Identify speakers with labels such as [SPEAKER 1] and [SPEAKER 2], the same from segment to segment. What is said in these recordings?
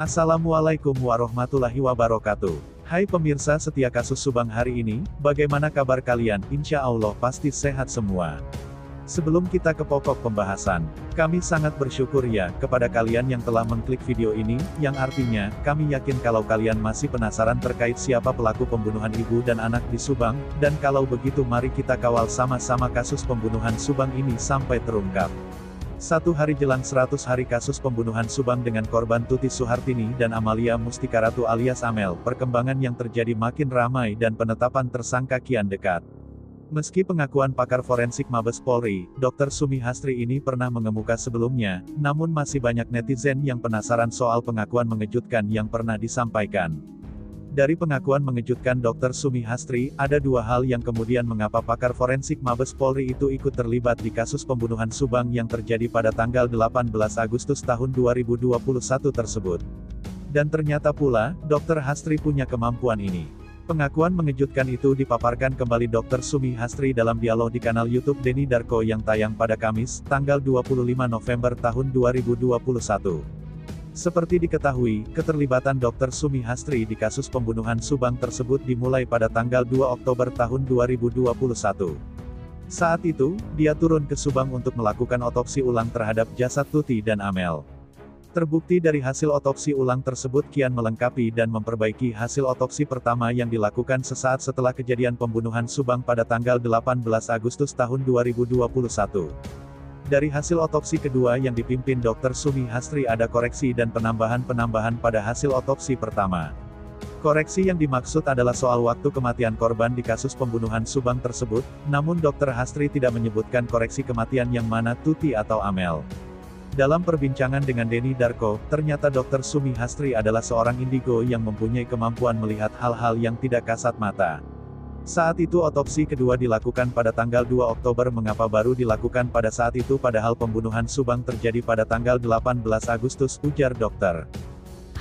[SPEAKER 1] Assalamualaikum warahmatullahi wabarakatuh. Hai pemirsa setia kasus Subang hari ini, bagaimana kabar kalian? Insya Allah pasti sehat semua. Sebelum kita ke pokok pembahasan, kami sangat bersyukur ya kepada kalian yang telah mengklik video ini, yang artinya, kami yakin kalau kalian masih penasaran terkait siapa pelaku pembunuhan ibu dan anak di Subang, dan kalau begitu mari kita kawal sama-sama kasus pembunuhan Subang ini sampai terungkap. 1 hari jelang 100 hari kasus pembunuhan Subang dengan korban Tuti Suhartini dan Amalia Mustika Ratu alias Amel, perkembangan yang terjadi makin ramai dan penetapan tersangka kian dekat. Meski pengakuan pakar forensik Mabes Polri, Dr. Sumi Hastri ini pernah mengemuka sebelumnya, namun masih banyak netizen yang penasaran soal pengakuan mengejutkan yang pernah disampaikan. Dari pengakuan mengejutkan Dr. Sumi Hastri, ada dua hal yang kemudian mengapa pakar forensik Mabes Polri itu ikut terlibat di kasus pembunuhan Subang yang terjadi pada tanggal 18 Agustus tahun 2021 tersebut. Dan ternyata pula, Dr. Hastri punya kemampuan ini. Pengakuan mengejutkan itu dipaparkan kembali Dr. Sumi Hastri dalam dialog di kanal YouTube Denny Darko yang tayang pada Kamis, tanggal 25 November tahun 2021. Seperti diketahui, keterlibatan Dr. Sumi Hastri di kasus pembunuhan Subang tersebut dimulai pada tanggal 2 Oktober tahun 2021. Saat itu, dia turun ke Subang untuk melakukan otopsi ulang terhadap jasad Tuti dan Amel. Terbukti dari hasil otopsi ulang tersebut kian melengkapi dan memperbaiki hasil otopsi pertama yang dilakukan sesaat setelah kejadian pembunuhan Subang pada tanggal 18 Agustus tahun 2021. Dari hasil otopsi kedua yang dipimpin Dr. Sumi Hastri ada koreksi dan penambahan-penambahan pada hasil otopsi pertama. Koreksi yang dimaksud adalah soal waktu kematian korban di kasus pembunuhan Subang tersebut, namun Dr. Hastri tidak menyebutkan koreksi kematian yang mana Tuti atau Amel. Dalam perbincangan dengan Denny Darko, ternyata Dr. Sumi Hastri adalah seorang indigo yang mempunyai kemampuan melihat hal-hal yang tidak kasat mata. Saat itu otopsi kedua dilakukan pada tanggal 2 Oktober. Mengapa baru dilakukan pada saat itu padahal pembunuhan Subang terjadi pada tanggal 18 Agustus, ujar Dr.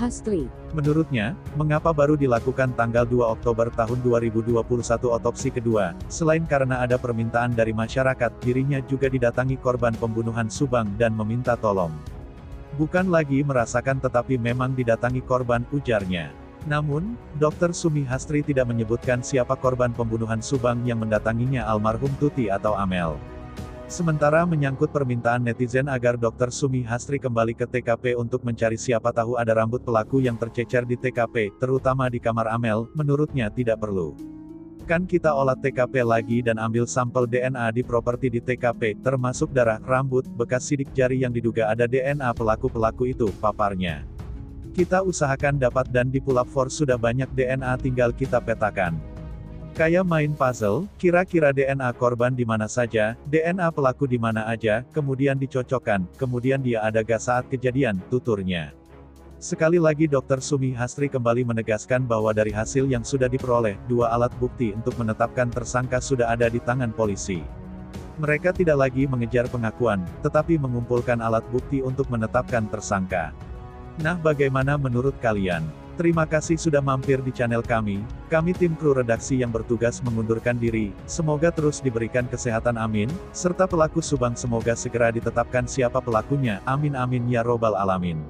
[SPEAKER 2] Hastri.
[SPEAKER 1] Menurutnya, mengapa baru dilakukan tanggal 2 Oktober tahun 2021 otopsi kedua, selain karena ada permintaan dari masyarakat, dirinya juga didatangi korban pembunuhan Subang dan meminta tolong. Bukan lagi merasakan tetapi memang didatangi korban, ujarnya. Namun, Dr. Sumi Hastri tidak menyebutkan siapa korban pembunuhan Subang yang mendatanginya almarhum Tuti atau Amel. Sementara menyangkut permintaan netizen agar Dr. Sumi Hastri kembali ke TKP untuk mencari siapa tahu ada rambut pelaku yang tercecer di TKP, terutama di kamar Amel, menurutnya tidak perlu. Kan kita olah TKP lagi dan ambil sampel DNA di properti di TKP, termasuk darah, rambut, bekas sidik jari yang diduga ada DNA pelaku-pelaku itu, paparnya. Kita usahakan dapat dan di Pulau Force sudah banyak DNA tinggal kita petakan. Kayak main puzzle, kira-kira DNA korban di mana saja, DNA pelaku di mana aja, kemudian dicocokkan, kemudian dia ada gak saat kejadian, tuturnya. Sekali lagi Dr. Sumi Hastri kembali menegaskan bahwa dari hasil yang sudah diperoleh, 2 alat bukti untuk menetapkan tersangka sudah ada di tangan polisi. Mereka tidak lagi mengejar pengakuan, tetapi mengumpulkan alat bukti untuk menetapkan tersangka. Nah, bagaimana menurut kalian? Terima kasih sudah mampir di channel kami tim kru redaksi yang bertugas mengundurkan diri, semoga terus diberikan kesehatan amin, serta pelaku Subang semoga segera ditetapkan siapa pelakunya, amin amin ya robbal alamin.